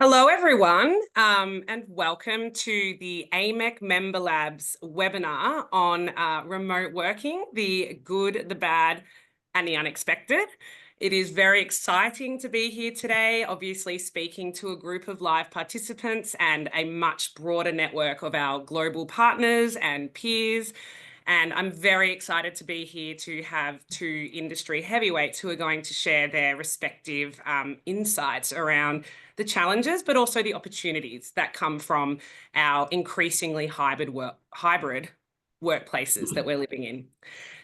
Hello, everyone, and welcome to the AMEC Member Labs webinar on remote working, the good, the bad, and the unexpected. It is very exciting to be here today, obviously speaking to a group of live participants and a much broader network of our global partners and peers. And I'm very excited to be here to have two industry heavyweights who are going to share their respective insights around the challenges, but also the opportunities that come from our increasingly hybrid workplaces that we're living in.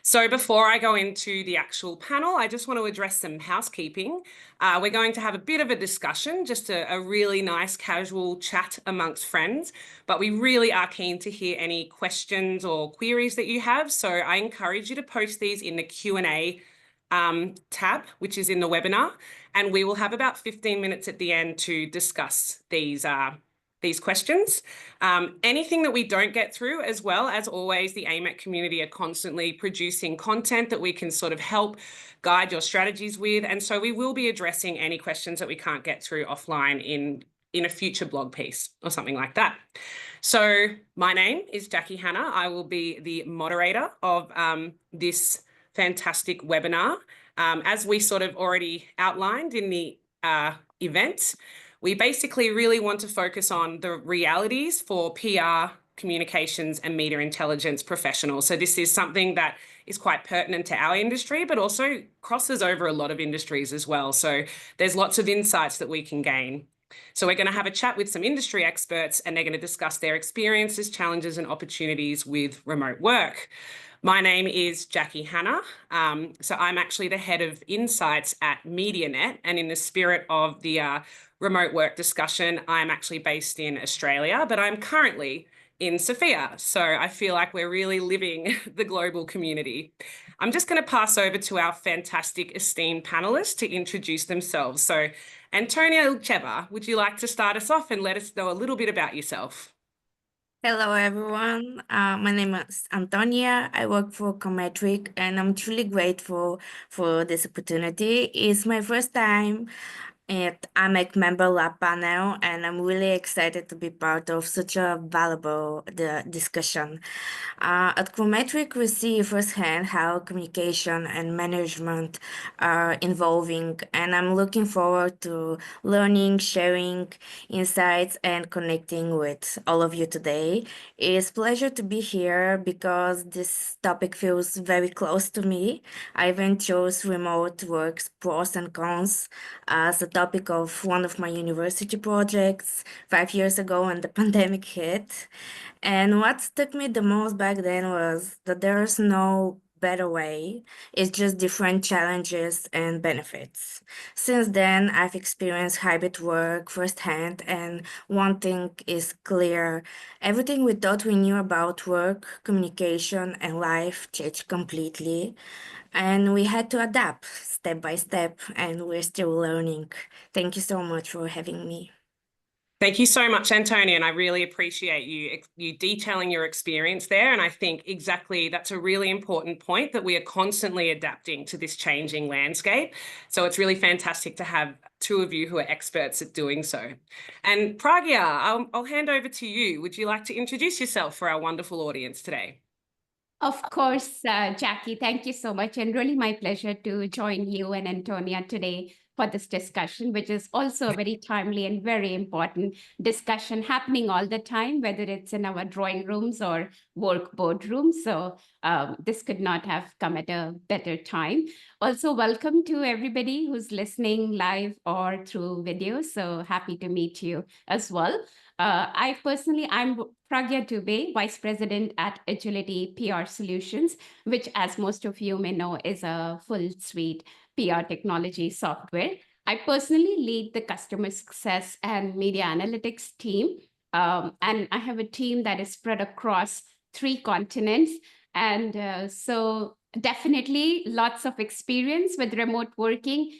So before I go into the actual panel, I just want to address some housekeeping. We're going to have a bit of a discussion, just a really nice casual chat amongst friends, but we really are keen to hear any questions or queries that you have. So I encourage you to post these in the Q&A tab, which is in the webinar, and we will have about 15 minutes at the end to discuss these questions. Anything that we don't get through, as well, as always, the AMEC community are constantly producing content that we can sort of help guide your strategies with. And so we will be addressing any questions that we can't get through offline in a future blog piece or something like that. So my name is Jacquie Hanna. I will be the moderator of this fantastic webinar. As we sort of already outlined in the event, we basically really want to focus on the realities for PR, communications, and media intelligence professionals. So this is something that is quite pertinent to our industry, but also crosses over a lot of industries as well. So there's lots of insights that we can gain. So we're going to have a chat with some industry experts, and they're going to discuss their experiences, challenges, and opportunities with remote work. My name is Jacquie Hanna. So I'm actually the head of insights at Medianet, and in the spirit of the remote work discussion, I'm actually based in Australia, but I'm currently in Sofia. So I feel like we're really living the global community. I'm just going to pass over to our fantastic esteemed panelists to introduce themselves. So Antonia, Ilcheva, would you like to start us off and let us know a little bit about yourself? Hello, everyone. My name is Antonia. I work for Comemetric, and I'm truly grateful for this opportunity. It's my first time at AMEC Member Lab panel, and I'm really excited to be part of such a valuable discussion. At Comemetric, we see firsthand how communication and management are evolving, and I'm looking forward to learning, sharing insights, and connecting with all of you today. It's a pleasure to be here because this topic feels very close to me. I even chose remote work's pros and cons as a topic of one of my university projects 5 years ago when the pandemic hit. And what stuck me the most back then was that there's no better way. It's just different challenges and benefits. Since then, I've experienced hybrid work firsthand, and one thing is clear. Everything we thought we knew about work, communication, and life changed completely. And we had to adapt step by step, and we're still learning. Thank you so much for having me. Thank you so much, Antonia, and I really appreciate you detailing your experience there. And I think exactly that's a really important point, that we are constantly adapting to this changing landscape. So it's really fantastic to have two of you who are experts at doing so. And Pragya, I'll hand over to you. Would you like to introduce yourself for our wonderful audience today? Of course, Jacquie, thank you so much. And really my pleasure to join you and Antonia today for this discussion, which is also a very timely and very important discussion happening all the time, whether it's in our drawing rooms or work boardrooms. So this could not have come at a better time. Also, welcome to everybody who's listening live or through video. So happy to meet you as well. I'm Pragya Dube, Vice President at Agility PR Solutions, which, as most of you may know, is a full suite PR technology software. I personally lead the customer success and media analytics team. And I have a team that is spread across 3 continents. And so definitely lots of experience with remote working,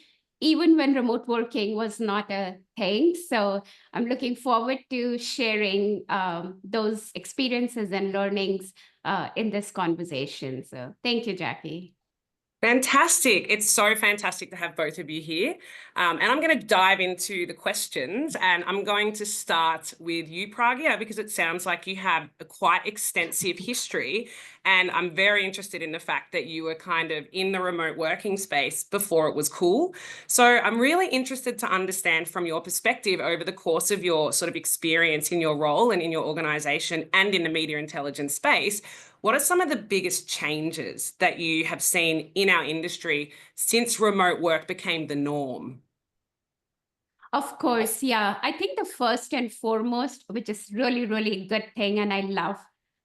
even when remote working was not a thing. So I'm looking forward to sharing those experiences and learnings in this conversation. So thank you, Jacquie. Fantastic. It's so fantastic to have both of you here. And I'm going to dive into the questions, and I'm going to start with you, Pragya, because it sounds like you have a quite extensive history. And I'm very interested in the fact that you were kind of in the remote working space before it was cool. So I'm really interested to understand from your perspective over the course of your sort of experience in your role and in your organization and in the media intelligence space, what are some of the biggest changes that you have seen in our industry since remote work became the norm? Of course, yeah. I think the first and foremost, which is really, really good thing, and I love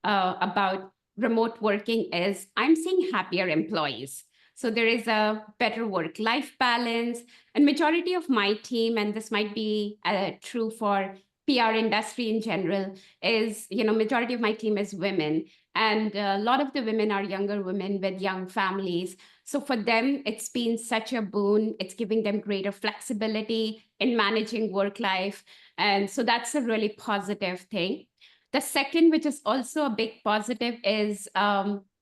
about remote working is I'm seeing happier employees. So there is a better work-life balance, and majority of my team, and this might be true for PR industry in general, is, majority of my team is women. And a lot of the women are younger women with young families. So for them, it's been such a boon. It's giving them greater flexibility in managing work life. And so that's a really positive thing. The second, which is also a big positive, is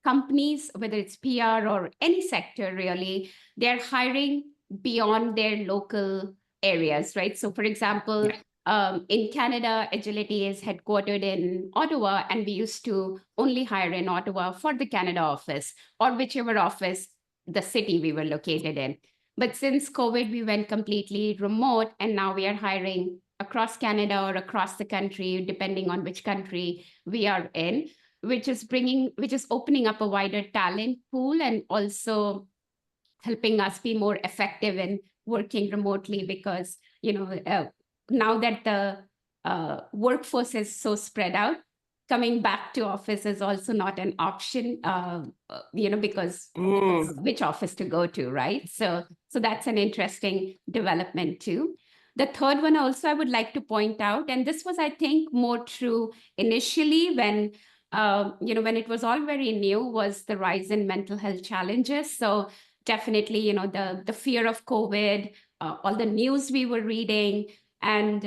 companies, whether it's PR or any sector really, they're hiring beyond their local areas, right? So for example, in Canada, Agility is headquartered in Ottawa, and we used to only hire in Ottawa for the Canada office or whichever office the city we were located in. But since COVID, we went completely remote, and now we are hiring across Canada or across the country, depending on which country we are in, which is opening up a wider talent pool and also helping us be more effective in working remotely because, now that the workforce is so spread out, coming back to office is also not an option, because which office to go to, right? So that's an interesting development too. The third one also I would like to point out, and this was, I think, more true initially when, when it was all very new, was the rise in mental health challenges. So definitely, the fear of COVID, all the news we were reading, and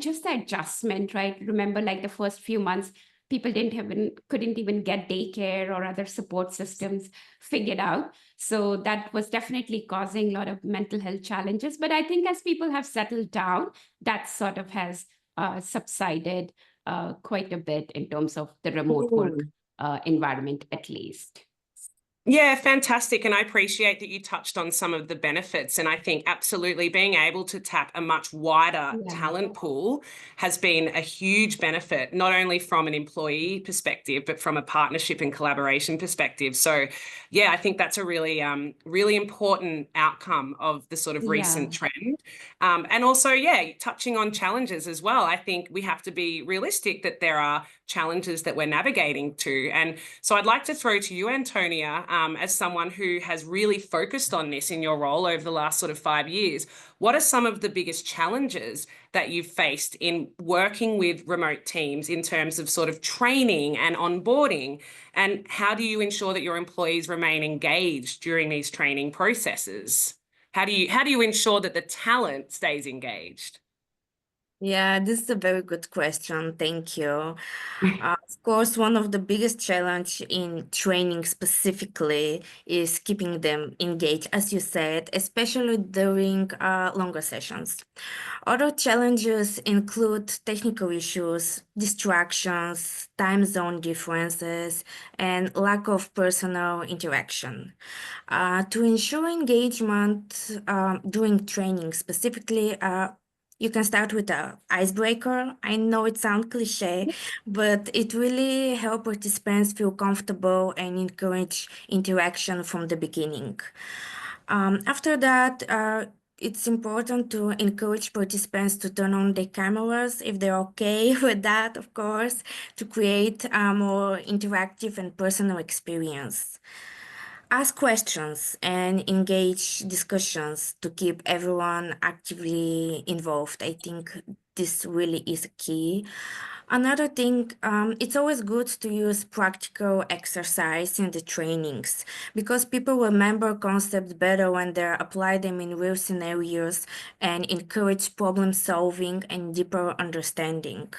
just the adjustment, right? Remember, like the first few months, people couldn't even get daycare or other support systems figured out. So that was definitely causing a lot of mental health challenges. But I think as people have settled down, that sort of has subsided quite a bit in terms of the remote work environment, at least. Yeah, fantastic. And I appreciate that you touched on some of the benefits. And I think absolutely being able to tap a much wider talent pool has been a huge benefit, not only from an employee perspective, but from a partnership and collaboration perspective. So yeah, I think that's a really, really important outcome of the sort of recent trend. And also, yeah, touching on challenges as well. I think we have to be realistic that there are challenges that we're navigating to. And so I'd like to throw to you, Antonia, as someone who has really focused on this in your role over the last sort of 5 years. What are some of the biggest challenges that you've faced in working with remote teams in terms of sort of training and onboarding? And how do you ensure that your employees remain engaged during these training processes? How do you ensure that the talent stays engaged? Yeah, this is a very good question. Thank you. Of course, one of the biggest challenge in training specifically is keeping them engaged, as you said, especially during longer sessions. Other challenges include technical issues, distractions, time zone differences, and lack of personal interaction. To ensure engagement during training specifically, you can start with an icebreaker. I know it sounds cliche, but it really helps participants feel comfortable and encourage interaction from the beginning. After that, it's important to encourage participants to turn on their cameras if they're okay with that, of course, to create a more interactive and personal experience. Ask questions and engage discussions to keep everyone actively involved. I think this really is key. Another thing, it's always good to use practical exercise in the trainings because people remember concepts better when they apply them in real scenarios and encourage problem solving and deeper understanding.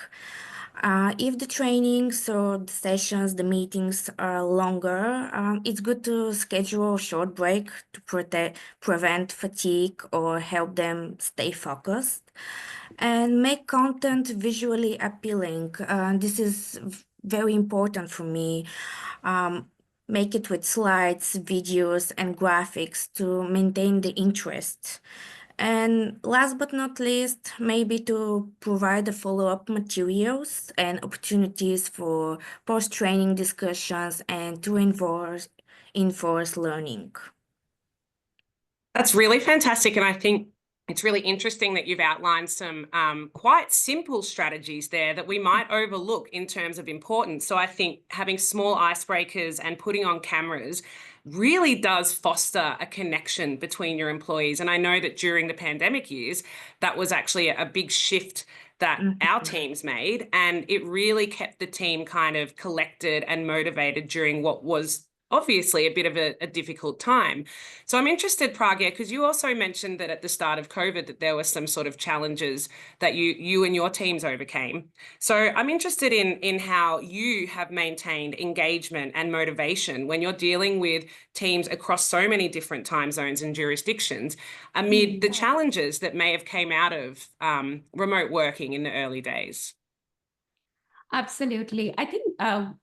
If the trainings or the sessions, the meetings are longer, it's good to schedule a short break to prevent fatigue or help them stay focused. And make content visually appealing. This is very important for me. Make it with slides, videos, and graphics to maintain the interest. And last but not least, maybe to provide the follow-up materials and opportunities for post-training discussions and to enforce learning. That's really fantastic. And I think it's really interesting that you've outlined some quite simple strategies there that we might overlook in terms of importance. So I think having small icebreakers and putting on cameras really does foster a connection between your employees. And I know that during the pandemic years, that was actually a big shift that our teams made. And it really kept the team kind of collected and motivated during what was obviously a bit of a difficult time. So I'm interested, Pragya, because you also mentioned that at the start of COVID that there were some sort of challenges that you and your teams overcame. So I'm interested in how you have maintained engagement and motivation when you're dealing with teams across so many different time zones and jurisdictions amid the challenges that may have came out of remote working in the early days. Absolutely. I think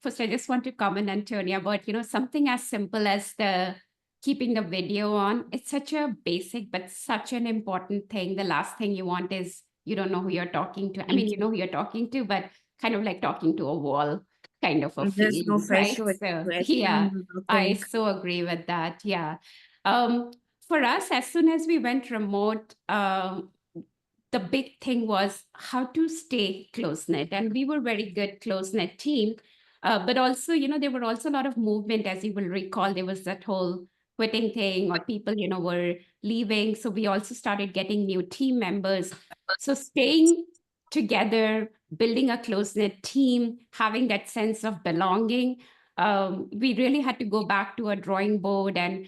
first I just want to comment, Antonia, about something as simple as the keeping the video on. It's such a basic but such an important thing. The last thing you want is you don't know who you're talking to. I mean, you know who you're talking to, but kind of like talking to a wall kind of a There's no feeling, right? facial So yeah, expression, I nothing. so agree with that. Yeah. For us, as soon as we went remote, the big thing was how to stay close-knit. And we were very good close-knit team. But also, there were also a lot of movement, as you will recall. There was that whole quitting thing or people, were leaving. So we also started getting new team members. So staying together, building a close-knit team, having that sense of belonging, we really had to go back to a drawing board and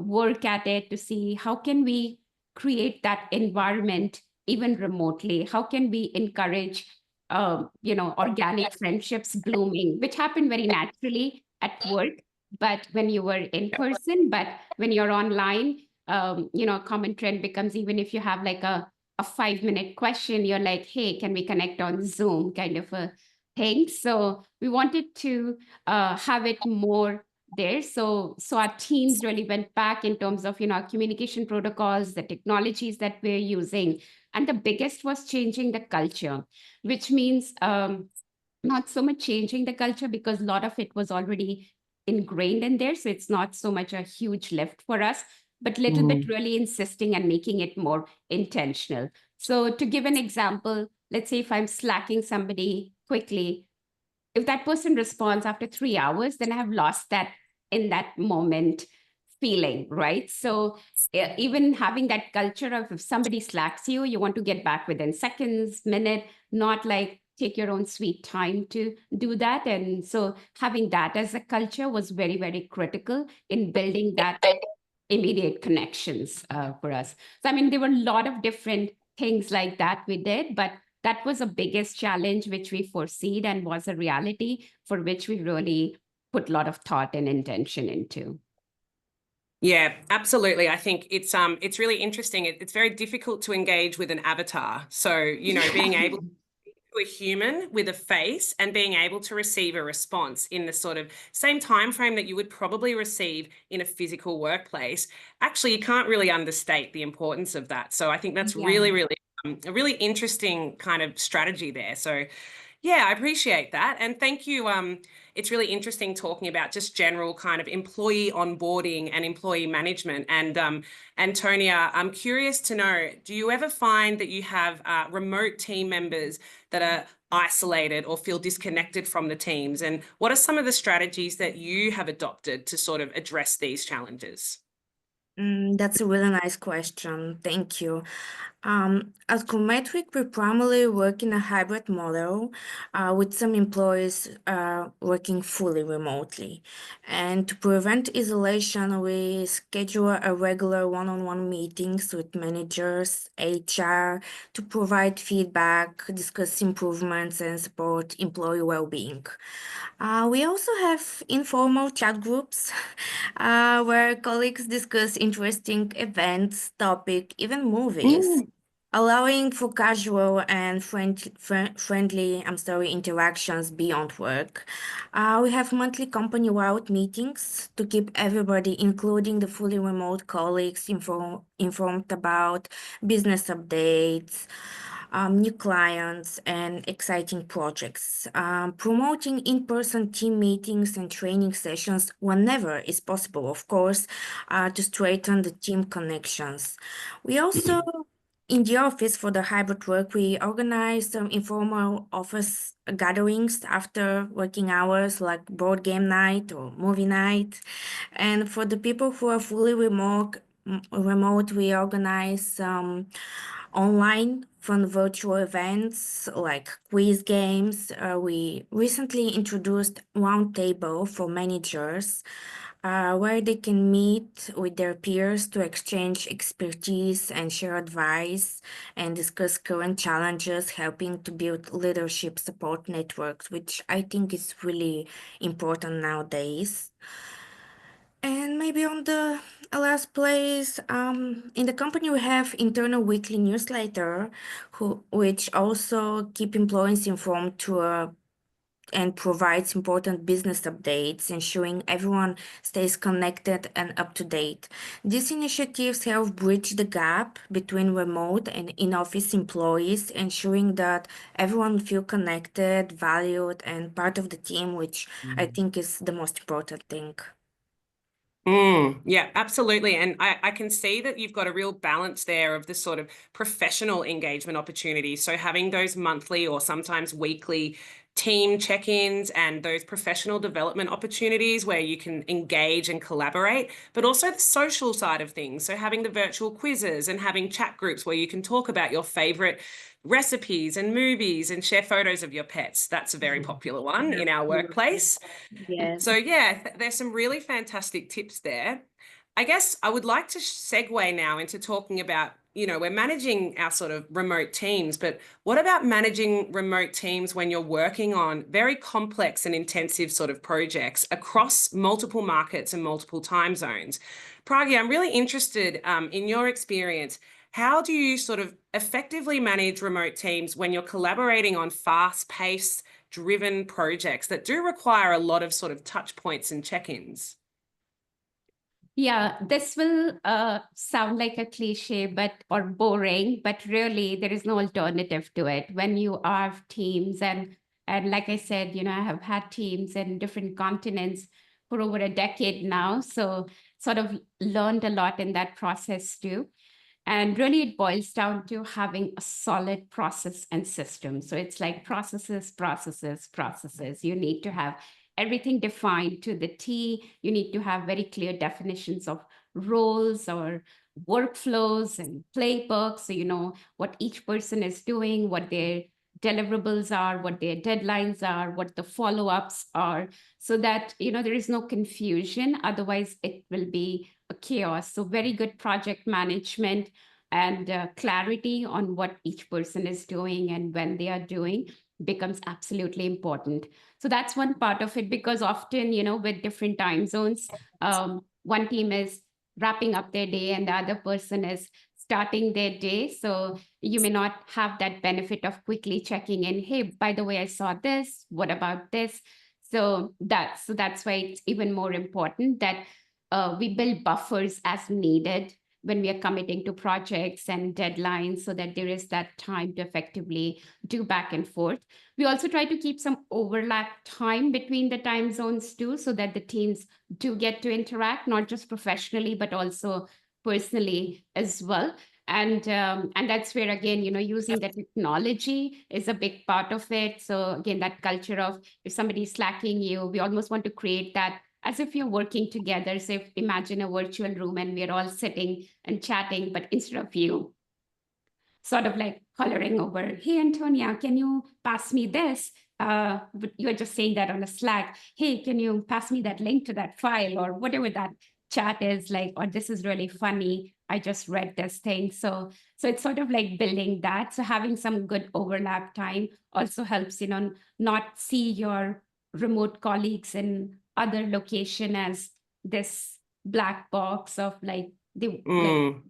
work at it to see how can we create that environment even remotely. How can we encourage organic friendships blooming, which happened very naturally at work, but when you were in person, but when you're online, a common trend becomes, even if you have like a 5-minute question, you're like, hey, can we connect on Zoom, kind of a thing. So we wanted to have it more there. So our teams really went back in terms of, our communication protocols, the technologies that we're using. And the biggest was changing the culture, which means not so much changing the culture because a lot of it was already ingrained in there. So it's not so much a huge lift for us, but little bit really insisting and making it more intentional. So to give an example, let's say if I'm slacking somebody quickly, if that person responds after 3 hours, then I have lost that in that moment feeling, right? So even having that culture of if somebody slacks you, you want to get back within seconds, minute, not like take your own sweet time to do that. And so having that as a culture was very, very critical in building that immediate connections for us. So, I mean, there were a lot of different things like that we did, but that was the biggest challenge which we foreseed and was a reality for which we really put a lot of thought and intention into. Yeah, absolutely. I think it's really interesting. It's very difficult to engage with an avatar. So, being able to speak to a human with a face and being able to receive a response in the sort of same time frame that you would probably receive in a physical workplace. Actually, you can't really understate the importance of that. So I think that's really, really a really interesting kind of strategy there. So yeah, I appreciate that. And thank you. It's really interesting talking about just general kind of employee onboarding and employee management. And Antonia, I'm curious to know, do you ever find that you have remote team members that are isolated or feel disconnected from the teams? And what are some of the strategies that you have adopted to sort of address these challenges? That's a really nice question. Thank you. At Comemetric, we primarily work in a hybrid model with some employees working fully remotely. And to prevent isolation, we schedule a regular one-on-one meetings with managers, HR, to provide feedback, discuss improvements, and support employee well-being. We also have informal chat groups where colleagues discuss interesting events, topic, even movies, allowing for casual and friendly interactions beyond work. We have monthly company-wide meetings to keep everybody, including the fully remote colleagues, informed about business updates, new clients, and exciting projects. Promoting in-person team meetings and training sessions whenever is possible, of course, to strengthen the team connections. We also, in the office for the hybrid work, we organize some informal office gatherings after working hours, like board game night or movie night. And for the people who are fully remote, we organize online fun virtual events like quiz games. We recently introduced Roundtable for managers, where they can meet with their peers to exchange expertise and share advice and discuss current challenges, helping to build leadership support networks, which I think is really important nowadays. And maybe on the last place, in the company we have internal weekly newsletter, which also keep employees informed to and provides important business updates, ensuring everyone stays connected and up to date. These initiatives help bridge the gap between remote and in-office employees, ensuring that everyone feel connected, valued, and part of the team, which I think is the most important thing. Yeah, absolutely. And I can see that you've got a real balance there of the sort of professional engagement opportunities. So having those monthly or sometimes weekly team check-ins and those professional development opportunities where you can engage and collaborate, but also the social side of things. So having the virtual quizzes and having chat groups where you can talk about your favorite recipes and movies and share photos of your pets. That's a very popular one in our workplace. Yes. So yeah, there's some really fantastic tips there. I guess I would like to segue now into talking about, we're managing our sort of remote teams, but what about managing remote teams when you're working on very complex and intensive sort of projects across multiple markets and multiple time zones? Pragya, I'm really interested in your experience. How do you sort of effectively manage remote teams when you're collaborating on fast-paced, driven projects that do require a lot of sort of touch points and check-ins? Yeah, this will sound like a cliche or boring, but really there is no alternative to it. When you have teams and like I said, I have had teams in different continents for over a decade now. So sort of learned a lot in that process too. And really it boils down to having a solid process and system. So it's like processes. You need to have everything defined to the T. You need to have very clear definitions of roles or workflows and playbooks. So you know what each person is doing, what their deliverables are, what their deadlines are, what the follow-ups are, so that there is no confusion. Otherwise, it will be a chaos. So very good project management and clarity on what each person is doing and when they are doing becomes absolutely important. So that's one part of it, because often, with different time zones, one team is wrapping up their day and the other person is starting their day. So you may not have that benefit of quickly checking in, hey, by the way, I saw this, what about this? So that's why it's even more important that we build buffers as needed when we are committing to projects and deadlines, so that there is that time to effectively do back and forth. We also try to keep some overlap time between the time zones too, so that the teams do get to interact, not just professionally, but also personally as well. And that's where, again, using the technology is a big part of it. So again, that culture of if somebody's slacking you, we almost want to create that as if you're working together. So imagine a virtual room and we're all sitting and chatting, but instead of you sort of like hollering over, hey, Antonia, can you pass me this? But you're just saying that on a Slack, hey, can you pass me that link to that file or whatever that chat is like, or this is really funny. I just read this thing. So it's sort of like building that. So having some good overlap time also helps, not see your remote colleagues in other location as this black box of like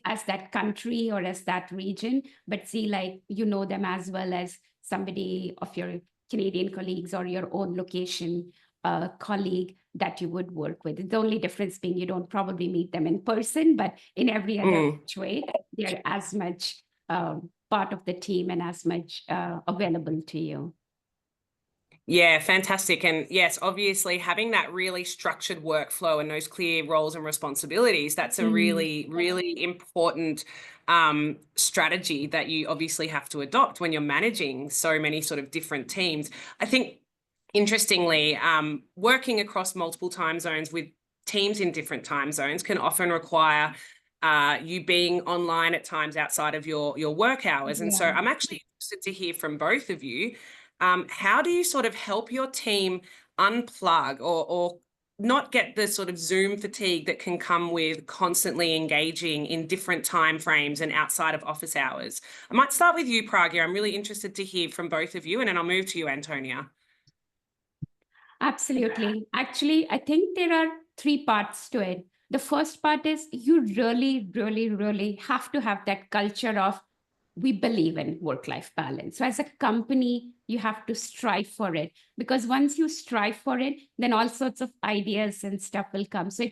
as that country or as that region, but see like them as well as somebody of your Canadian colleagues or your own location colleague that you would work with. The only difference being you don't probably meet them in person, but in every other way, they're as much part of the team and as much available to you. Yeah, fantastic. And yes, obviously having that really structured workflow and those clear roles and responsibilities, that's a really, really important strategy that you obviously have to adopt when you're managing so many sort of different teams. I think, interestingly, working across multiple time zones with teams in different time zones can often require you being online at times outside of your work hours. And so I'm actually interested to hear from both of you. How do you sort of help your team unplug or not get the sort of Zoom fatigue that can come with constantly engaging in different time frames and outside of office hours? I might start with you, Pragya. I'm really interested to hear from both of you, and then I'll move to you, Antonia. Absolutely. Actually, I think there are 3 parts to it. The first part is you really, really, really have to have that culture of we believe in work-life balance. So as a company, you have to strive for it, because once you strive for it, then all sorts of ideas and stuff will come. So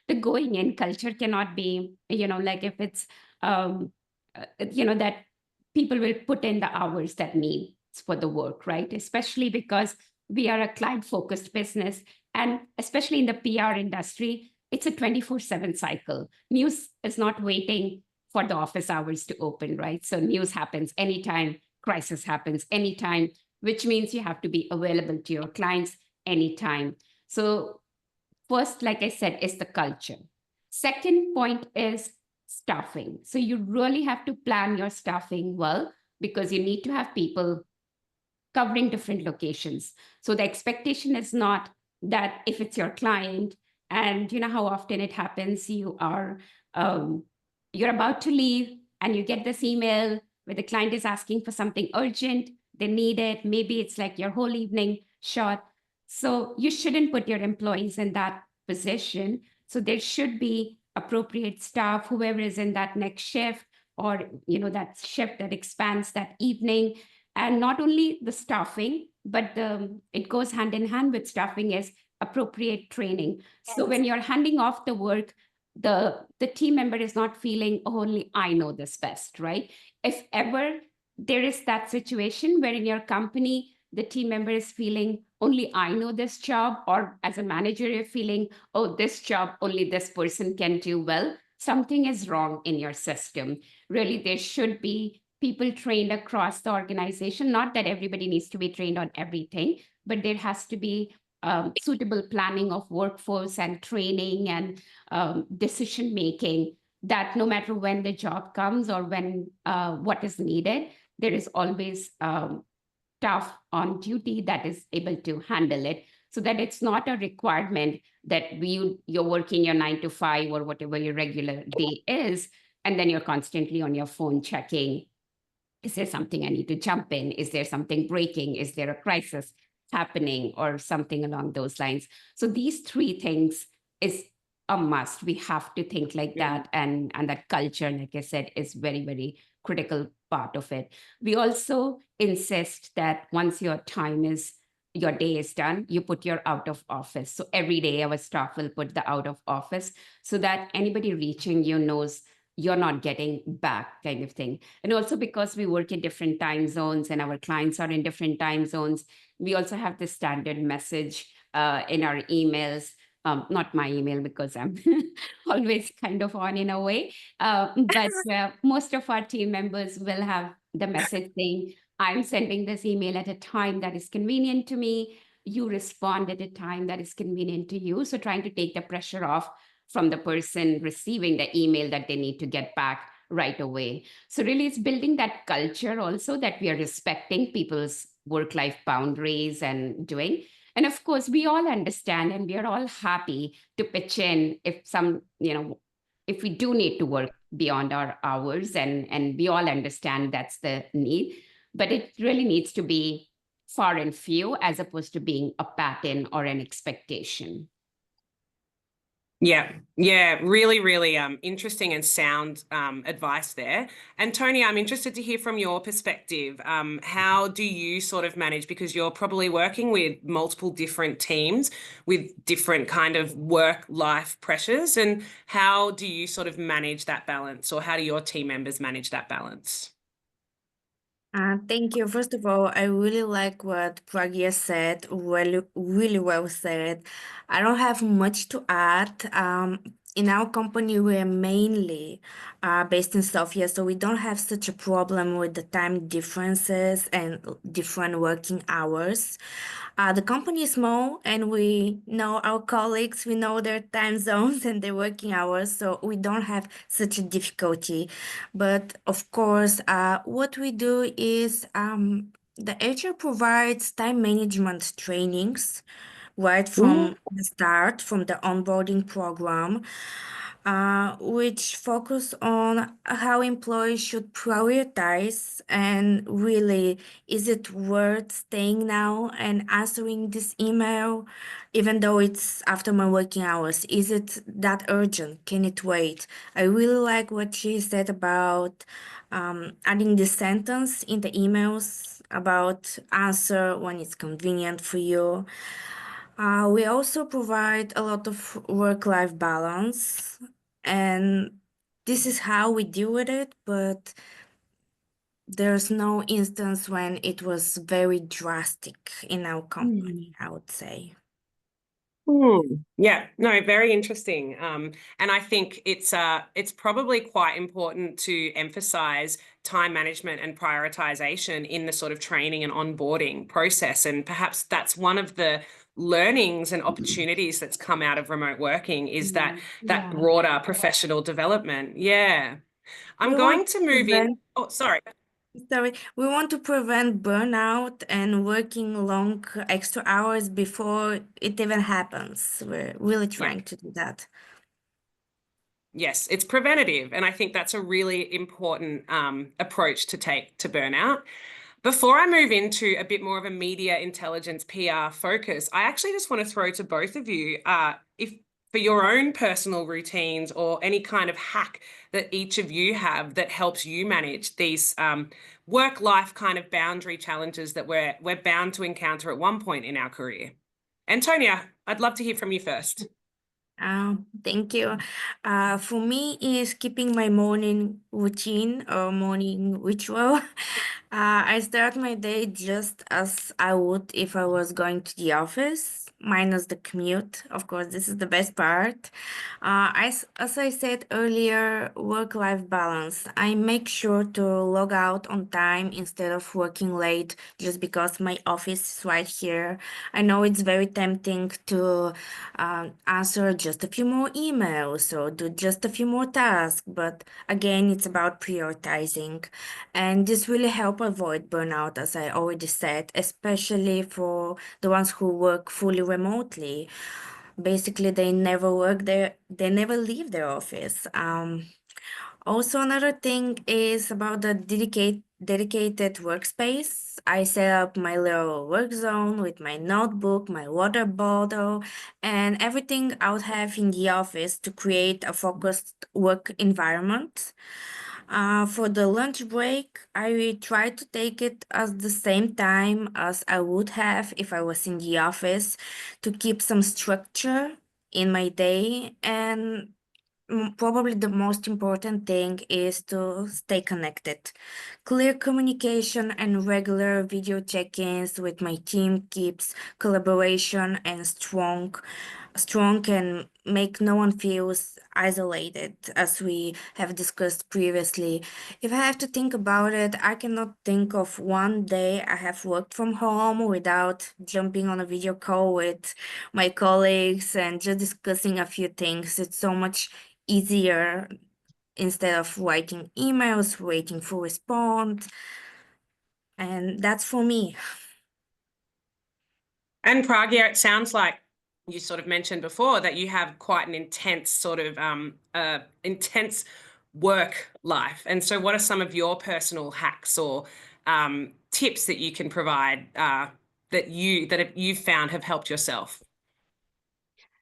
the going in culture cannot be, like if it's, that people will put in the hours that needs for the work, right? Especially because we are a client-focused business. And especially in the PR industry, it's a 24/7 cycle. News is not waiting for the office hours to open, right? So news happens anytime, crisis happens anytime, which means you have to be available to your clients anytime. So first, like I said, is the culture. Second point is staffing. So you really have to plan your staffing well, because you need to have people covering different locations. So the expectation is not that if it's your client, and you know how often it happens, you're about to leave and you get this email where the client is asking for something urgent, they need it, maybe it's like your whole evening shot. So you shouldn't put your employees in that position. So there should be appropriate staff, whoever is in that next shift, or that shift that expands that evening. And not only the staffing, but it goes hand in hand with staffing is appropriate training. So when you're handing off the work, the team member is not feeling, oh, only I know this best, right? If ever there is that situation where in your company, the team member is feeling, only I know this job, or as a manager, you're feeling, oh, this job, only this person can do well, something is wrong in your system. Really, there should be people trained across the organization. Not that everybody needs to be trained on everything, but there has to be suitable planning of workforce and training and decision-making, that no matter when the job comes or when what is needed, there is always staff on duty that is able to handle it, so that it's not a requirement that you're working your 9 to 5 or whatever your regular day is, and then you're constantly on your phone checking, is there something I need to jump in? Is there something breaking? Is there a crisis happening or something along those lines? So these 3 things is a must. We have to think like that. And that culture, like I said, is very, very critical part of it. We also insist that once your day is done, you put your out of office. So every day our staff will put the out of office, so that anybody reaching you knows you're not getting back, kind of thing. And also because we work in different time zones and our clients are in different time zones, we also have the standard message in our emails. Not my email, because I'm always kind of on in a way. But most of our team members will have the message saying, I'm sending this email at a time that is convenient to me. You respond at a time that is convenient to you. So trying to take the pressure off from the person receiving the email that they need to get back right away. So really it's building that culture also that we are respecting people's work-life boundaries and doing. And of course, we all understand and we are all happy to pitch in if some, if we do need to work beyond our hours, and we all understand that's the need, but it really needs to be far and few as opposed to being a pattern or an expectation. Yeah, really, really interesting and sound advice there. Antonia, I'm interested to hear from your perspective. How do you sort of manage, because you're probably working with multiple different teams with different kind of work-life pressures, and how do you sort of manage that balance, or how do your team members manage that balance? Thank you. First of all, I really like what Pragya said. Really, really well said. I don't have much to add. In our company, we're mainly based in Sofia, so we don't have such a problem with the time differences and different working hours. The company is small, and we know our colleagues, we know their time zones and their working hours, so we don't have such a difficulty. But of course, what we do is the HR provides time management trainings right from the start, from the onboarding program, which focus on how employees should prioritize and really, is it worth staying now and answering this email, even though it's after my working hours? Is it that urgent? Can it wait? I really like what she said about adding this sentence in the emails about answer when it's convenient for you. We also provide a lot of work-life balance, and this is how we deal with it, but there's no instance when it was very drastic in our company, I would say. Yeah, no, very interesting. And I think it's probably quite important to emphasize time management and prioritization in the sort of training and onboarding process. And perhaps that's one of the learnings and opportunities that's come out of remote working, is that broader professional development. Yeah. I'm going to move in. Oh, sorry. Sorry, we want to prevent burnout and working long extra hours before it even happens. We're really trying to do that. Yes, it's preventative. And I think that's a really important approach to take to burnout. Before I move into a bit more of a media intelligence PR focus, I actually just want to throw to both of you, if for your own personal routines or any kind of hack that each of you have that helps you manage these work-life kind of boundary challenges that we're bound to encounter at one point in our career. Antonia, I'd love to hear from you first. Thank you. For me, is keeping my morning routine or morning ritual. I start my day just as I would if I was going to the office, minus the commute. Of course, this is the best part. As I said earlier, work-life balance. I make sure to log out on time instead of working late just because my office is right here. I know it's very tempting to answer just a few more emails or do just a few more tasks, but again, it's about prioritizing. And this really help avoid burnout, as I already said, especially for the ones who work fully remotely. Basically, they never work there, they never leave their office. Also, another thing is about the dedicated workspace. I set up my little work zone with my notebook, my water bottle, and everything I would have in the office to create a focused work environment. For the lunch break, I try to take it at the same time as I would have if I was in the office to keep some structure in my day. And probably the most important thing is to stay connected. Clear communication and regular video check-ins with my team keeps collaboration and strong and make no one feels isolated, as we have discussed previously. If I have to think about it, I cannot think of one day I have worked from home without jumping on a video call with my colleagues and just discussing a few things. It's so much easier instead of writing emails, waiting for response. And that's for me. And Pragya, it sounds like you sort of mentioned before that you have quite an intense sort of intense work life. And so what are some of your personal hacks or tips that you can provide that you've found have helped yourself?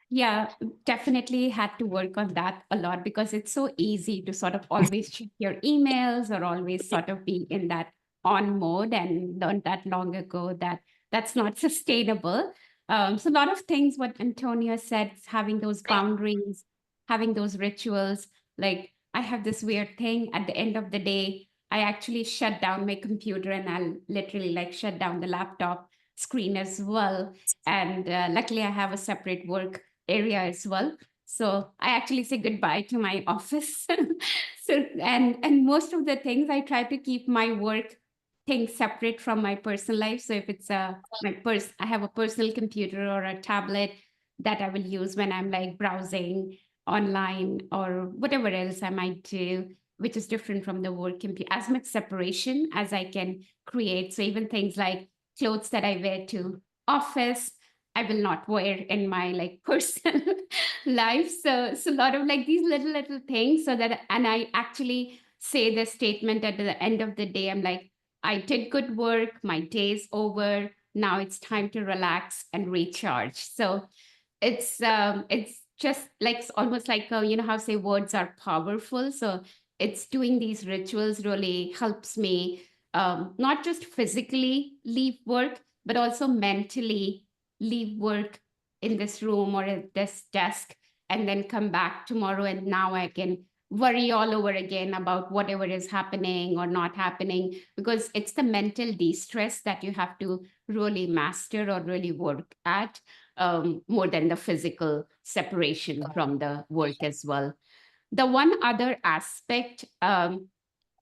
Yeah, definitely had to work on that a lot because it's so easy to sort of always check your emails or always sort of be in that on mode, and learned that long ago that that's not sustainable. So a lot of things what Antonia said, having those boundaries, having those rituals. Like I have this weird thing at the end of the day, I actually shut down my computer and I'll literally like shut down the laptop screen as well. And luckily I have a separate work area as well. So I actually say goodbye to my office. So and most of the things I try to keep my work things separate from my personal life. So if it's I have a personal computer or a tablet that I will use when I'm like browsing online or whatever else I might do, which is different from the work computer. As much separation as I can create. So even things like clothes that I wear to office, I will not wear in my like personal life. So a lot of like these little things so that, and I actually say the statement at the end of the day, I'm like, I did good work, my day's over. Now it's time to relax and recharge. So it's just like almost like you know how say words are powerful. So it's doing these rituals really helps me not just physically leave work, but also mentally leave work in this room or at this desk and then come back tomorrow, and now I can worry all over again about whatever is happening or not happening, because it's the mental de-stress that you have to really master or really work at, more than the physical separation from the work as well. The one other aspect,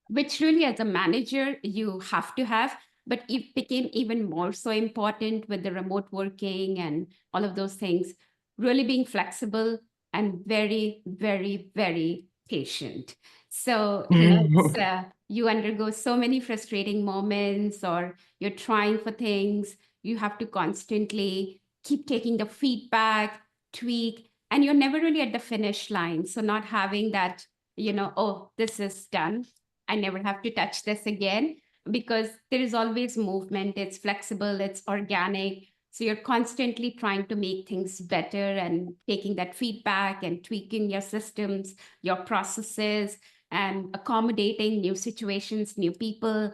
which really as a manager you have to have, but it became even more so important with the remote working and all of those things, really being flexible and very, very, very patient. So, you know, it's, you undergo so many frustrating moments or you're trying for things, you have to constantly keep taking the feedback, tweak, and you're never really at the finish line. So not having that, you know, oh, this is done, I never have to touch this again, because there is always movement. It's flexible, it's organic. So you're constantly trying to make things better and taking that feedback and tweaking your systems, your processes, and accommodating new situations, new people,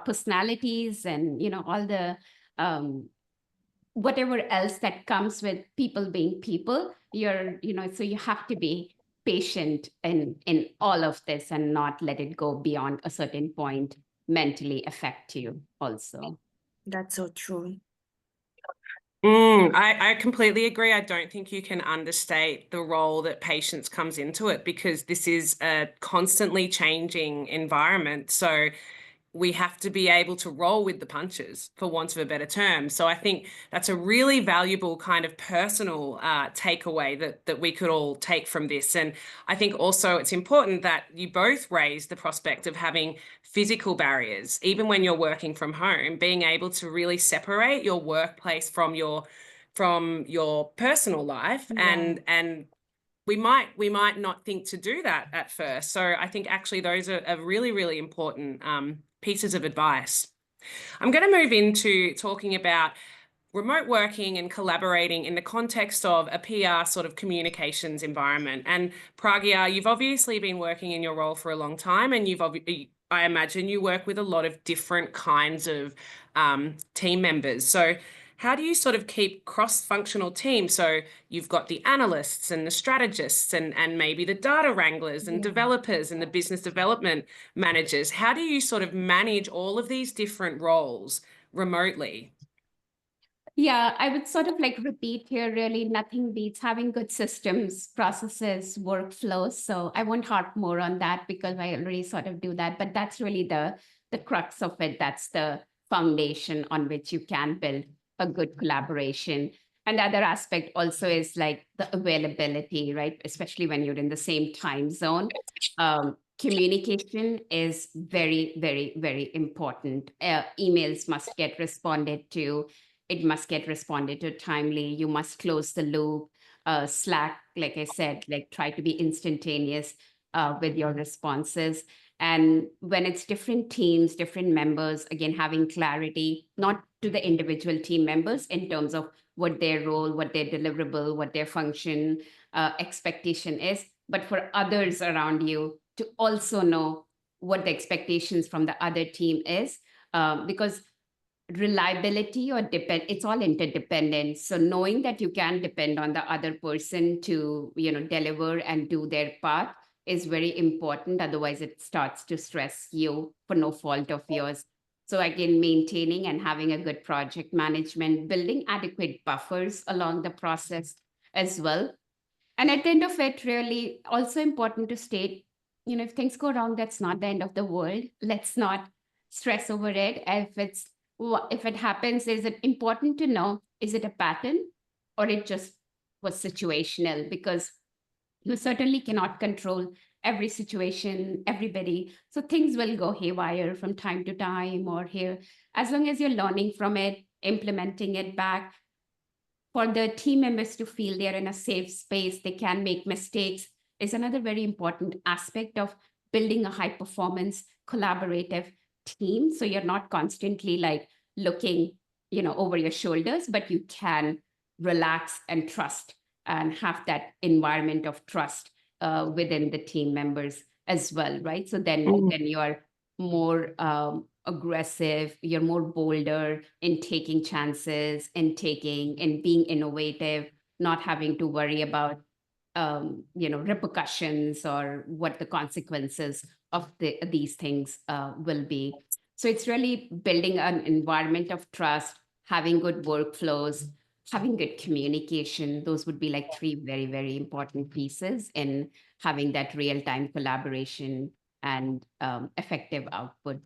personalities, and you know all the whatever else that comes with people being people. You're, you know, so you have to be patient in all of this and not let it go beyond a certain point mentally affect you also. That's so true. I completely agree. I don't think you can understate the role that patience comes into it, because this is a constantly changing environment. So we have to be able to roll with the punches, for want of a better term. So I think that's a really valuable kind of personal takeaway that we could all take from this. And I think also it's important that you both raise the prospect of having physical barriers, even when you're working from home, being able to really separate your workplace from your personal life. Yeah. And we might not think to do that at first. So I think actually those are really, really important pieces of advice. I'm going to move into talking about remote working and collaborating in the context of a PR sort of communications environment. And Pragya, you've obviously been working in your role for a long time, and I imagine you work with a lot of different kinds of team members. So how do you sort of keep cross-functional teams? So you've got the analysts and the strategists and maybe the data wranglers and developers and the business development managers. How do you sort of manage all of these different roles remotely? Yeah, I would sort of like repeat here, really nothing beats having good systems, processes, workflows. So I won't harp more on that because I already sort of do that, but that's really the crux of it. That's the foundation on which you can build a good collaboration. And the other aspect also is like the availability, right? Especially when you're in the same time zone. Communication is very, very, very important. Emails must get responded to. It must get responded to timely. You must close the loop. Slack, like I said, like try to be instantaneous with your responses. And when it's different teams, different members, again, having clarity, not to the individual team members in terms of what their role, what their deliverable, what their function expectation is, but for others around you to also know what the expectations from the other team is, because reliability or it's all interdependent. So knowing that you can depend on the other person to, deliver and do their part is very important. Otherwise, it starts to stress you for no fault of yours. So again, maintaining and having a good project management, building adequate buffers along the process as well. And at the end of it, really also important to state, if things go wrong, that's not the end of the world. Let's not stress over it. If it happens, is it important to know, is it a pattern or it just was situational? Because you certainly cannot control every situation, everybody. So things will go haywire from time to time or here. As long as you're learning from it, implementing it back, for the team members to feel they're in a safe space, they can make mistakes, is another very important aspect of building a high performance collaborative team. So you're not constantly like looking, over your shoulders, but you can relax and trust and have that environment of trust within the team members as well, right? So then you're more aggressive, you're more bolder in taking chances and being innovative, not having to worry about repercussions or what the consequences of these things will be. So it's really building an environment of trust, having good workflows, having good communication. Those would be like 3 very, very important pieces in having that real-time collaboration and effective output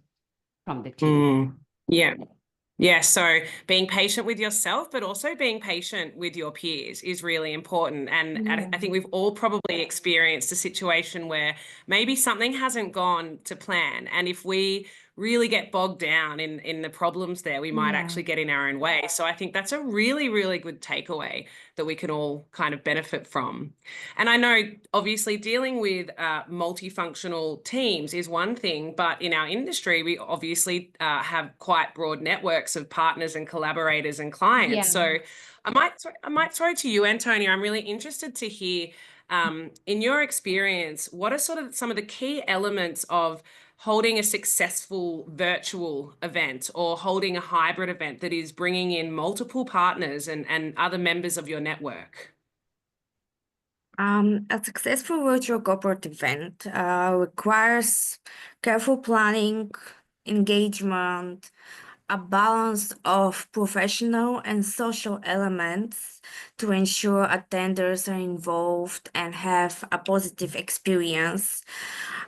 from the team. Yeah. So being patient with yourself, but also being patient with your peers is really important. And I think we've all probably experienced a situation where maybe something hasn't gone to plan. And if we really get bogged down in the problems there, we might actually get in our own way. So I think that's a really, really good takeaway that we can all kind of benefit from. And I know obviously dealing with multifunctional teams is one thing, but in our industry, we obviously have quite broad networks of partners and collaborators and clients. So I might throw to you, Antonia. I'm really interested to hear, in your experience, what are sort of some of the key elements of holding a successful virtual event or holding a hybrid event that is bringing in multiple partners and other members of your network? A successful virtual corporate event requires careful planning, engagement, a balance of professional and social elements to ensure attenders are involved and have a positive experience.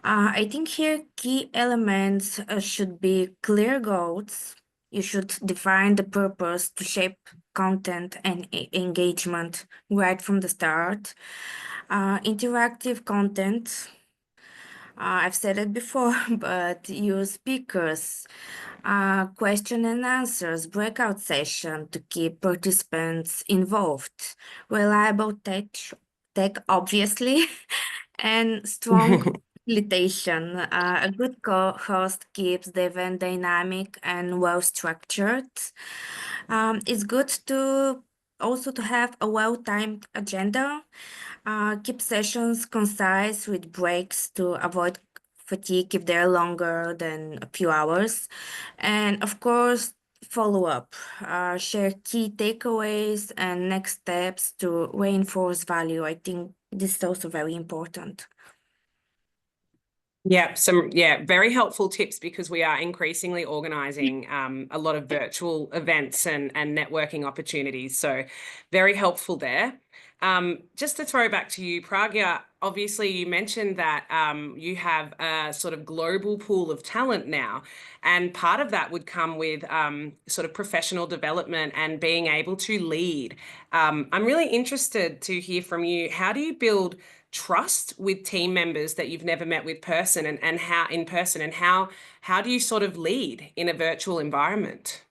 I think here key elements should be clear goals. You should define the purpose to shape content and engagement right from the start. Interactive content. I've said it before, but use speakers, question and answers, breakout session to keep participants involved. Reliable tech obviously, and strong facilitation. A good host keeps the event dynamic and well structured. It's good to also to have a well-timed agenda. Keep sessions concise with breaks to avoid fatigue if they're longer than a few hours. And of course, follow up. Share key takeaways and next steps to reinforce value. I think this is also very important. Yeah, very helpful tips because we are increasingly organizing a lot of virtual events and networking opportunities. So very helpful there. Just to throw back to you, Pragya, obviously you mentioned that you have a sort of global pool of talent now, and part of that would come with sort of professional development and being able to lead. I'm really interested to hear from you. How do you build trust with team members that you've never met with person and how in person, and how do you sort of lead in a virtual environment?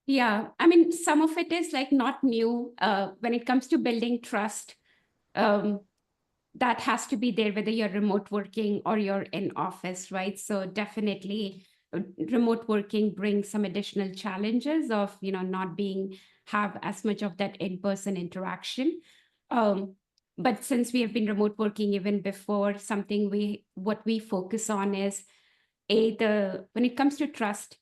Yeah, I mean, some of it is like not new. When it comes to building trust, that has to be there whether you're remote working or you're in office, right? So definitely remote working brings some additional challenges of, not have as much of that in-person interaction. But since we have been remote working even before, what we focus on is when it comes to trust,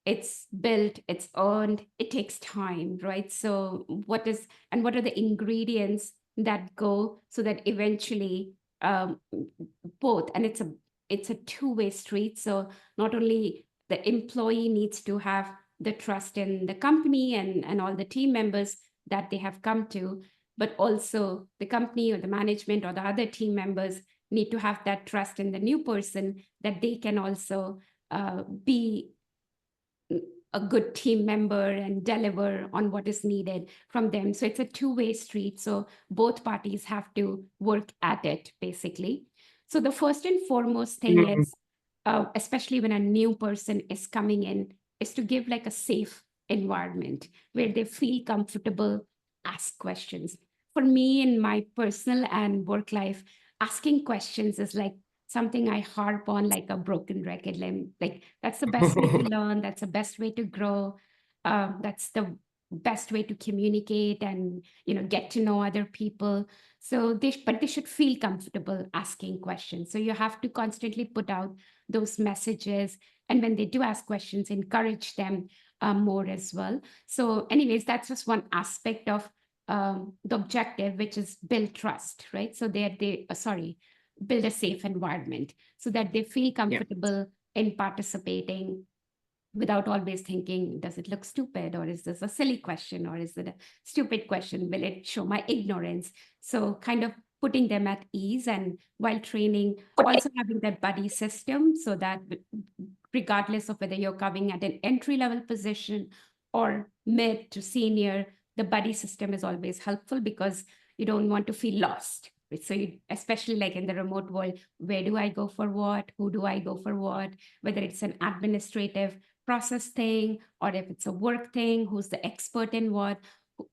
it's built, it's earned, it takes time, right? So what are the ingredients that go so that eventually both, and it's a two-way street. So not only the employee needs to have the trust in the company and all the team members that they have come to, but also the company or the management or the other team members need to have that trust in the new person that they can also be a good team member and deliver on what is needed from them. So it's a two-way street. So both parties have to work at it, basically. So the first and foremost thing is, especially when a new person is coming in, is to give like a safe environment where they feel comfortable, ask questions. For me, in my personal and work life, asking questions is like something I harp on like a broken record. Like that's the best way to learn. That's the best way to grow. That's the best way to communicate and get to know other people. So but they should feel comfortable asking questions. So you have to constantly put out those messages, and when they do ask questions, encourage them more as well. So, anyways, that's just one aspect of the objective, which is build trust, right? So build a safe environment so that they feel comfortable in participating without always thinking, does it look stupid, or is this a silly question, or is it a stupid question? Will it show my ignorance? So kind of putting them at ease, and while training, also having that buddy system so that regardless of whether you're coming at an entry-level position or mid to senior, the buddy system is always helpful because you don't want to feel lost. So especially like in the remote world, where do I go for what? Who do I go for what? Whether it's an administrative process thing or if it's a work thing, who's the expert in what?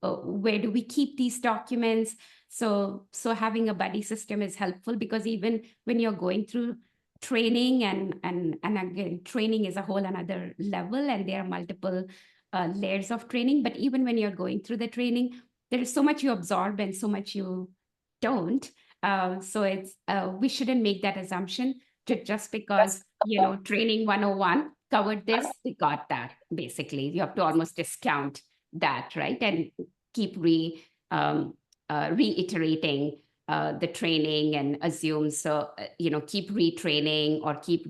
Where do we keep these documents? So having a buddy system is helpful because even when you're going through training and again, training is a whole another level, and there are multiple layers of training. But even when you're going through the training, there is so much you absorb and so much you don't. So it's we shouldn't make that assumption just because training 101 covered this, we got that. Basically, you have to almost discount that, right? And keep reiterating the training and assume. So keep retraining or keep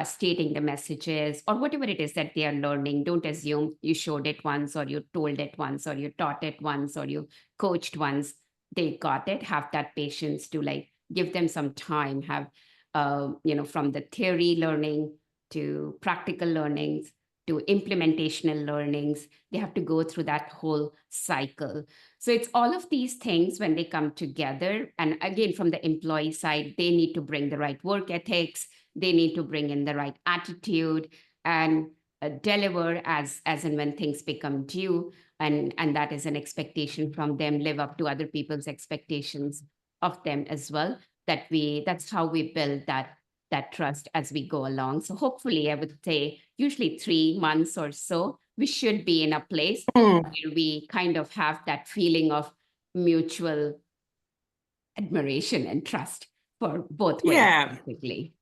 stating the messages or whatever it is that they are learning. Don't assume you showed it once or you told it once or you taught it once or you coached once. They got it. Have that patience to like give them some time. Have from the theory learning to practical learnings to implementational learnings, they have to go through that whole cycle. So it's all of these things when they come together. And again, from the employee side, they need to bring the right work ethics. They need to bring in the right attitude and deliver as and when things become due. And that is an expectation from them, live up to other people's expectations of them as well. That's how we build that trust as we go along. So hopefully, I would say usually 3 months or so, we should be in a place where we kind of have that feeling of mutual admiration and trust for both ways. Yeah. Basically.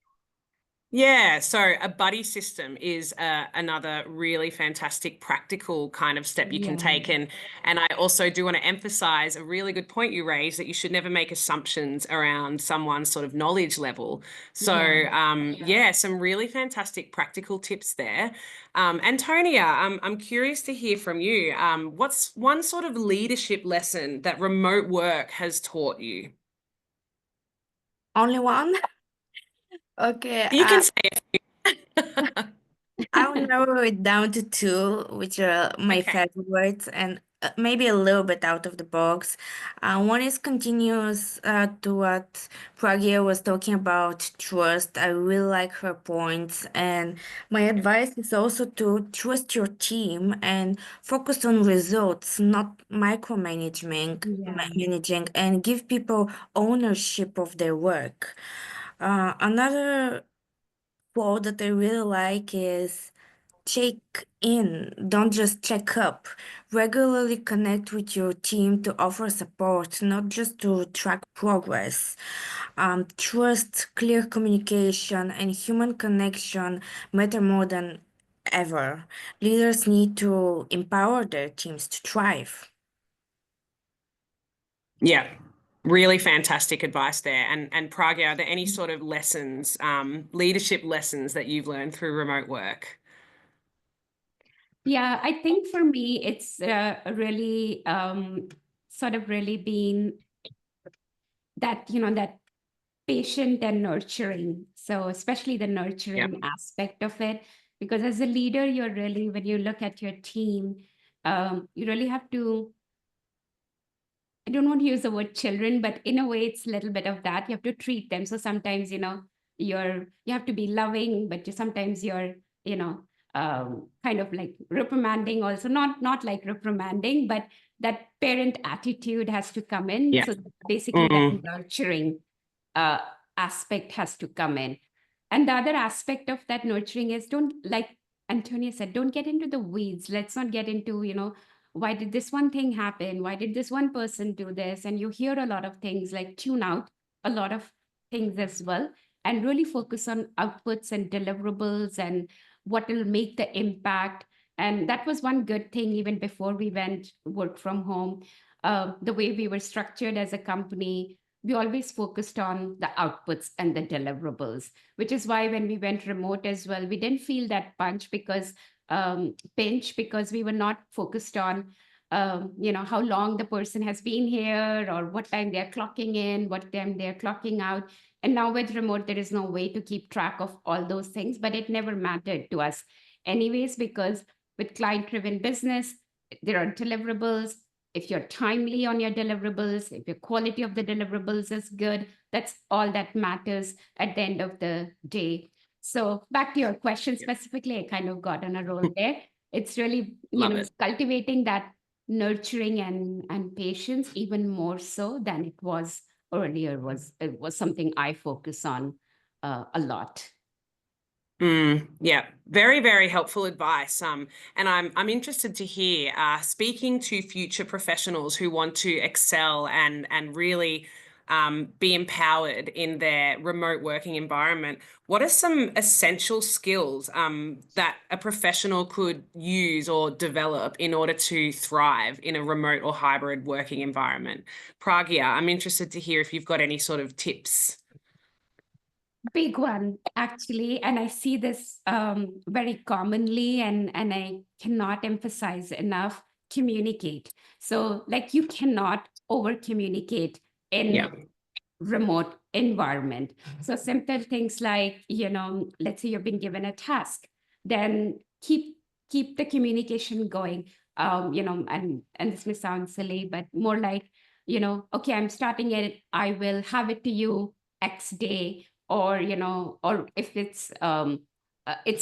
Yeah, so a buddy system is another really fantastic practical kind of step you can take. And I also do want to emphasize a really good point you raised, that you should never make assumptions around someone's sort of knowledge level. So yeah, some really fantastic practical tips there. Antonia, I'm curious to hear from you. What's one sort of leadership lesson that remote work has taught you? Only one? Okay, You can say it. I'll narrow it down to two, which are my Okay. favorites and maybe a little bit out of the box. One is continuous to what Pragya was talking about trust. I really like her points. And my advice is also to trust your team and focus on results, not managing, and give people ownership of their work. Another quote that I really like is check in, don't just check up. Regularly connect with your team to offer support, not just to track progress. Trust, clear communication, and human connection matter more than ever. Leaders need to empower their teams to thrive. Yeah, really fantastic advice there. And Pragya, are there any sort of lessons, leadership lessons that you've learned through remote work? Yeah, I think for me, it's really sort of really been that, that patient and nurturing. So especially the nurturing aspect of it, because as a leader, you're really, when you look at your team, you really have to, I don't want to use the word children, but in a way, it's a little bit of that. You have to treat them. So sometimes, you have to be loving, but sometimes you're, kind of like reprimanding also, not like reprimanding, but that parent attitude has to come in. Yeah. So basically that nurturing uh, aspect has to come in. And the other aspect of that nurturing is, don't, like Antonia said, don't get into the weeds. Let's not get into, why did this one thing happen? Why did this one person do this? And you hear a lot of things, like tune out a lot of things as well, and really focus on outputs and deliverables and what will make the impact. And that was one good thing, even before we went work from home. The way we were structured as a company, we always focused on the outputs and the deliverables, which is why when we went remote as well, we didn't feel that pinch, because we were not focused on how long the person has been here, or what time they're clocking in, what time they're clocking out. And now with remote, there is no way to keep track of all those things, but it never mattered to us anyways, because with client-driven business, there are deliverables. If you're timely on your deliverables, if your quality of the deliverables is good, that's all that matters at the end of the day. So back to your question specifically, I kind of got on a roll there. It's really, cultivating that nurturing and patience even more so than it was earlier. It was something I focus on a lot. Yeah, very, very helpful advice. And I'm interested to hear, speaking to future professionals who want to excel and really be empowered in their remote working environment, what are some essential skills that a professional could use or develop in order to thrive in a remote or hybrid working environment? Pragya, I'm interested to hear if you've got any sort of tips. Big one, actually, and I see this very commonly, and I cannot emphasize enough, communicate. So like, you cannot over communicate in remote environment. So simple things like, let's say you've been given a task, then keep the communication going. And this may sound silly, but more like, okay, I'm starting it, I will have it to you X day, or or if it's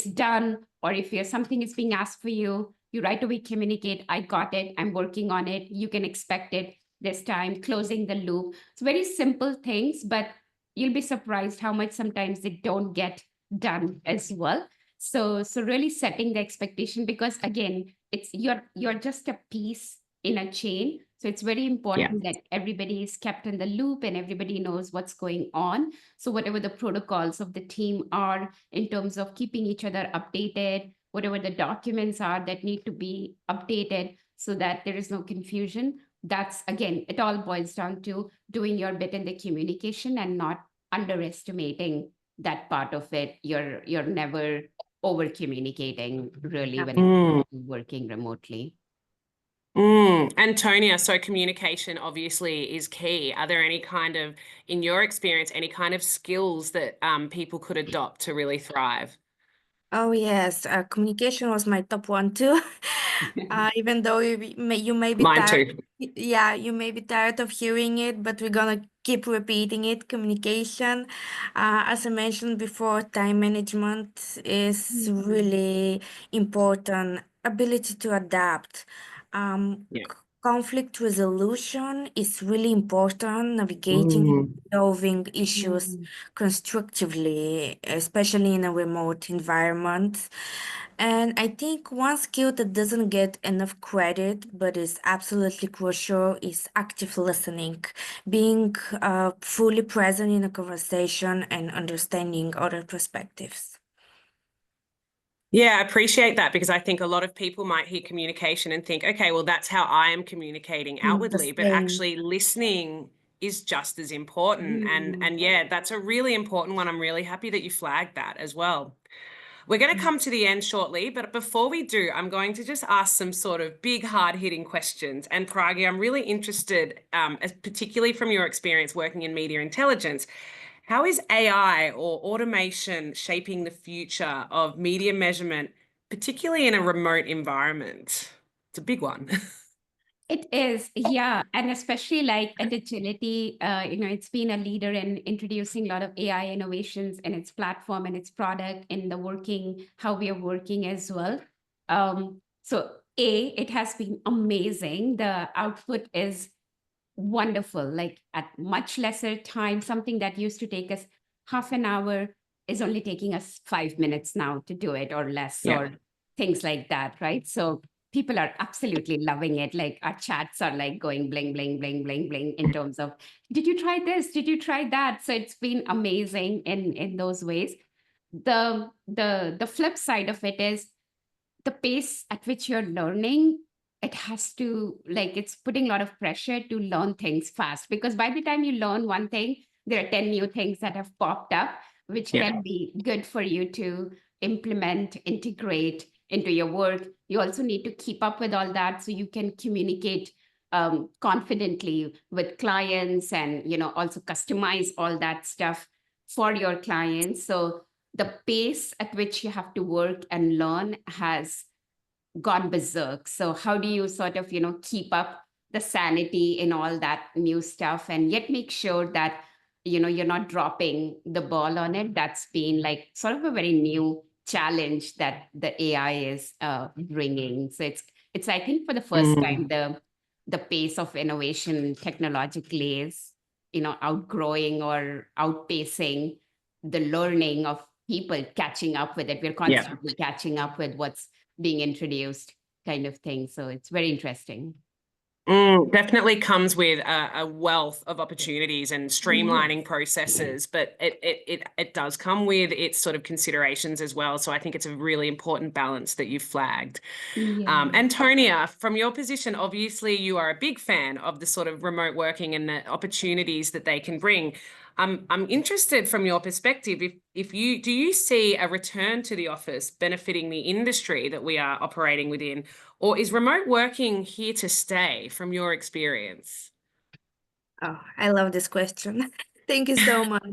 done, or if something is being asked for you, you right away communicate, I got it, I'm working on it, you can expect it this time, closing the loop. It's very simple things, but you'll be surprised how much sometimes they don't get done as well. So really setting the expectation, because again, it's you're just a piece in a chain. So it's very important that everybody is kept in the loop and everybody knows what's going on. So whatever the protocols of the team are in terms of keeping each other updated, whatever the documents are that need to be updated so that there is no confusion. That's, again, it all boils down to doing your bit in the communication and not underestimating that part of it. You're never over communicating really when it's working remotely. Antonia, so communication obviously is key. Are there any kind of, in your experience, any kind of skills that people could adopt to really thrive? Oh yes, communication was my top one too. Even though you may be Mine tired, too. yeah, you may be tired of hearing it, but we're gonna keep repeating it. Communication, as I mentioned before, time management is really important. Ability to adapt. Yeah. Conflict resolution is really important. Navigating, solving issues constructively, especially in a remote environment. And I think one skill that doesn't get enough credit but is absolutely crucial is active listening, being fully present in a conversation and understanding other perspectives. Yeah, I appreciate that because I think a lot of people might hear communication and think, okay, well, that's how I am communicating The outwardly, but same. actually listening is just as important. And yeah, that's a really important one. I'm really happy that you flagged that as well. We're going to come to the end shortly, but before we do, I'm going to just ask some sort of big, hard-hitting questions. And Pragya, I'm really interested, particularly from your experience working in media intelligence, how is AI or automation shaping the future of media measurement, particularly in a remote environment? It's a big one. It is, yeah. And especially like at Agility, it's been a leader in introducing a lot of AI innovations in its platform and its product in the working, how we are working as well. So it has been amazing. The output is wonderful, like at much lesser time, something that used to take us half an hour is only taking us 5 minutes now to do it or less, or things like that, right? So people are absolutely loving it. Like our chats are like going bling, bling, bling, bling, bling in terms of, did you try this? Did you try that? So it's been amazing in those ways. The flip side of it is the pace at which you're learning. It has to, like, it's putting a lot of pressure to learn things fast, because by the time you learn one thing, there are 10 new things that have popped up, which can be good for you to implement, integrate into your work. You also need to keep up with all that so you can communicate confidently with clients, and also customize all that stuff for your clients. So the pace at which you have to work and learn has gone berserk. So how do you sort of, keep up the sanity in all that new stuff and yet make sure that, you're not dropping the ball on it? That's been like sort of a very new challenge that the AI is bringing. So it's I think for the first time, the pace of innovation technologically is, outgrowing or outpacing the learning of people catching up with it. We're constantly catching up with what's being introduced, kind of thing. So it's very interesting. Definitely comes with a wealth of opportunities and streamlining processes, but it does come with its sort of considerations as well. So I think it's a really important balance that you flagged. Antonia, from your position, obviously you are a big fan of the sort of remote working and the opportunities that they can bring. I'm interested from your perspective, do you see a return to the office benefiting the industry that we are operating within, or is remote working here to stay from your experience? Oh, I love this question. Thank you so much.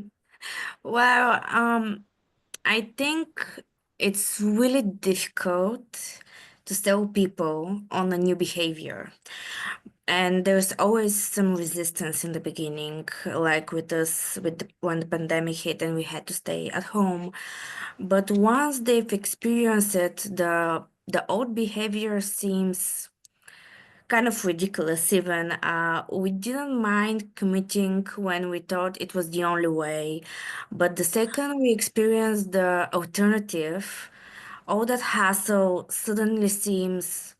Well, I think it's really difficult to sell people on a new behavior. And there's always some resistance in the beginning, like with us, when the pandemic hit and we had to stay at home. But once they've experienced it, the old behavior seems kind of ridiculous even. We didn't mind committing when we thought it was the only way. But the second we experienced the alternative, all that hassle suddenly seems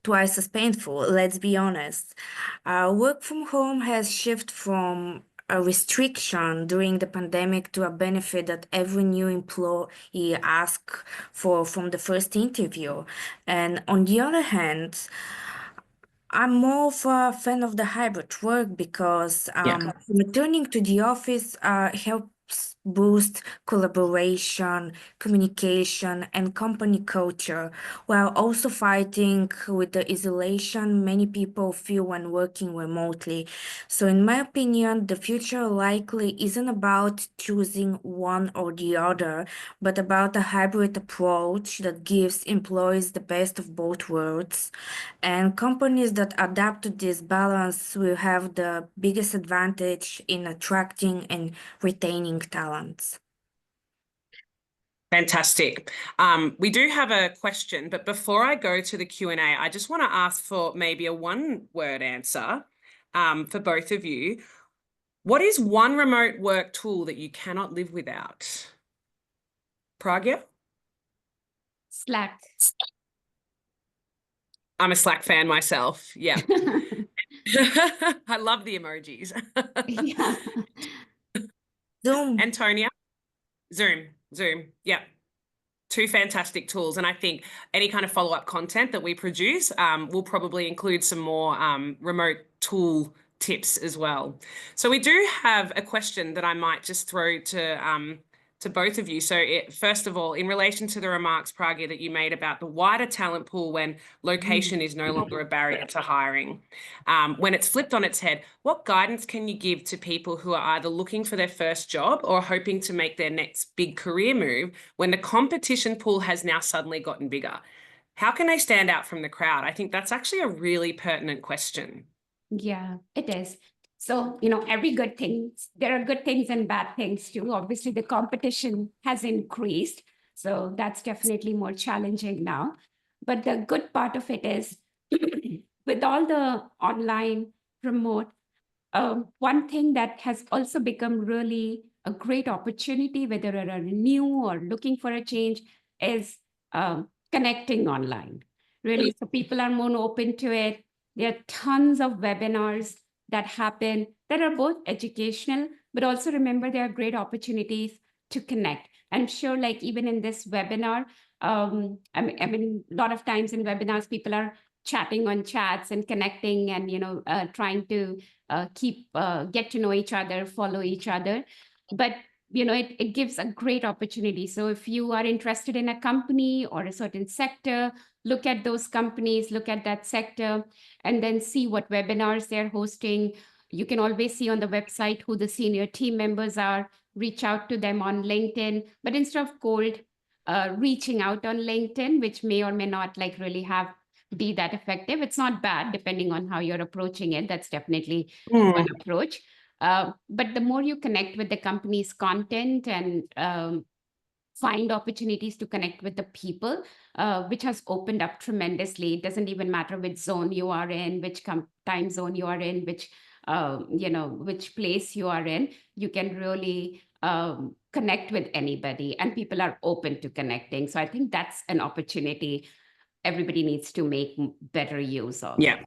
twice as painful, let's be honest. Work from home has shifted from a restriction during the pandemic to a benefit that every new employee asks for from the first interview. And on the other hand, I'm more of a fan of the hybrid work because returning to the office helps boost collaboration, communication, and company culture, while also fighting with the isolation many people feel when working remotely. So, in my opinion, the future likely isn't about choosing one or the other, but about a hybrid approach that gives employees the best of both worlds. And companies that adapt to this balance will have the biggest advantage in attracting and retaining talents. Fantastic. We do have a question, but before I go to the Q&A, I just want to ask for maybe a one-word answer for both of you. What is one remote work tool that you cannot live without? Pragya? Slack. I'm a Slack fan myself. Yeah. I love the emojis. Yeah. Zoom. Antonia? Zoom. Yeah. Two fantastic tools. And I think any kind of follow-up content that we produce will probably include some more remote tool tips as well. So we do have a question that I might just throw to both of you. So first of all, in relation to the remarks, Pragya, that you made about the wider talent pool when location is no longer a barrier to hiring, when it's flipped on its head, what guidance can you give to people who are either looking for their first job or hoping to make their next big career move when the competition pool has now suddenly gotten bigger? How can they stand out from the crowd? I think that's actually a really pertinent question. Yeah, it is. So, every good thing, there are good things and bad things too. Obviously, the competition has increased. So that's definitely more challenging now. But the good part of it is with all the online remote, one thing that has also become really a great opportunity, whether you're new or looking for a change, is connecting online. Really, so people are more open to it. There are tons of webinars that happen that are both educational, but also remember there are great opportunities to connect. I'm sure, like even in this webinar, I mean, a lot of times in webinars, people are chatting on chats and connecting and trying to get to know each other, follow each other. But it gives a great opportunity. So if you are interested in a company or a certain sector, look at those companies, look at that sector, and then see what webinars they're hosting. You can always see on the website who the senior team members are, reach out to them on LinkedIn. But instead of cold reaching out on LinkedIn, which may or may not really be that effective, it's not bad depending on how you're approaching it. That's definitely one approach. But the more you connect with the company's content and find opportunities to connect with the people, which has opened up tremendously. It doesn't even matter which zone you are in, which time zone you are in, which place you are in. You can really connect with anybody, and people are open to connecting. So I think that's an opportunity everybody needs to make better use of. Yeah.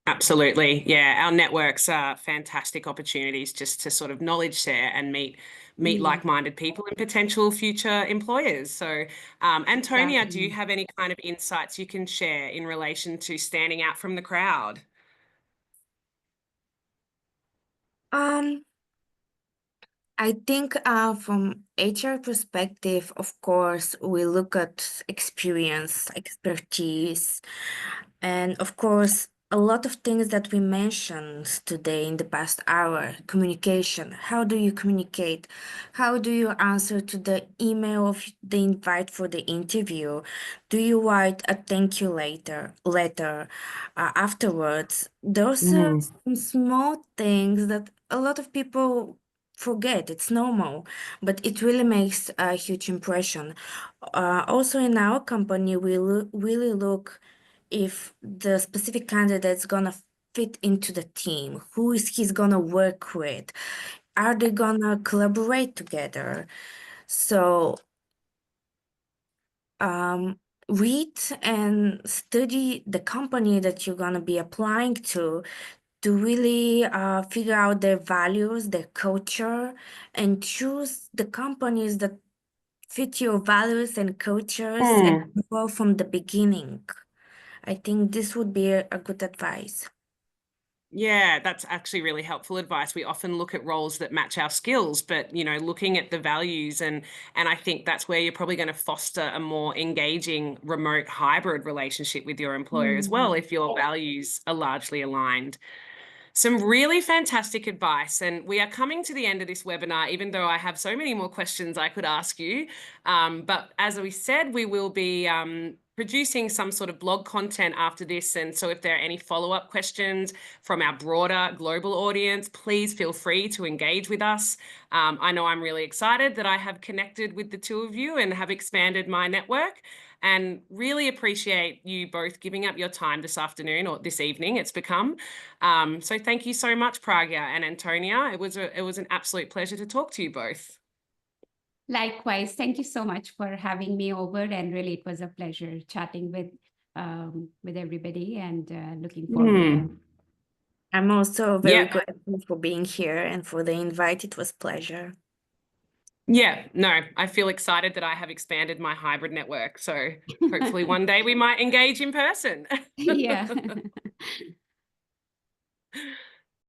Absolutely. Yeah. Our networks are fantastic opportunities just to sort of knowledge share and meet like-minded people and potential future employers. So, Antonia, do you have any kind of insights you can share in relation to standing out from the crowd? I think from HR perspective, of course, we look at experience, expertise, and of course, a lot of things that we mentioned today in the past hour. Communication. How do you communicate? How do you answer to the email of the invite for the interview? Do you write a thank you letter afterwards? Those are some small things that a lot of people forget. It's normal, but it really makes a huge impression. Also, in our company, we really look if the specific candidate's gonna fit into the team. Who is he's gonna work with? Are they gonna collaborate together? So, read and study the company that you're going to be applying to really figure out their values, their culture, and choose the companies that fit your values and cultures and grow from the beginning. I think this would be a good advice. Yeah, that's actually really helpful advice. We often look at roles that match our skills, but looking at the values and I think that's where you're probably going to foster a more engaging remote hybrid relationship with your employer as well, if your values are largely aligned. Some really fantastic advice. And we are coming to the end of this webinar, even though I have so many more questions I could ask you. But as we said, we will be producing some sort of blog content after this. And so if there are any follow-up questions from our broader global audience, please feel free to engage with us. I know I'm really excited that I have connected with the two of you and have expanded my network, and really appreciate you both giving up your time this afternoon, or this evening it's become. So thank you so much, Pragya and Antonia. It was an absolute pleasure to talk to you both. Likewise, thank you so much for having me over, and really it was a pleasure chatting with everybody, and looking forward. I'm also very grateful for being here and for the invite. It was a pleasure. Yeah, no, I feel excited that I have expanded my hybrid network. So hopefully one day we might engage in person. Yeah.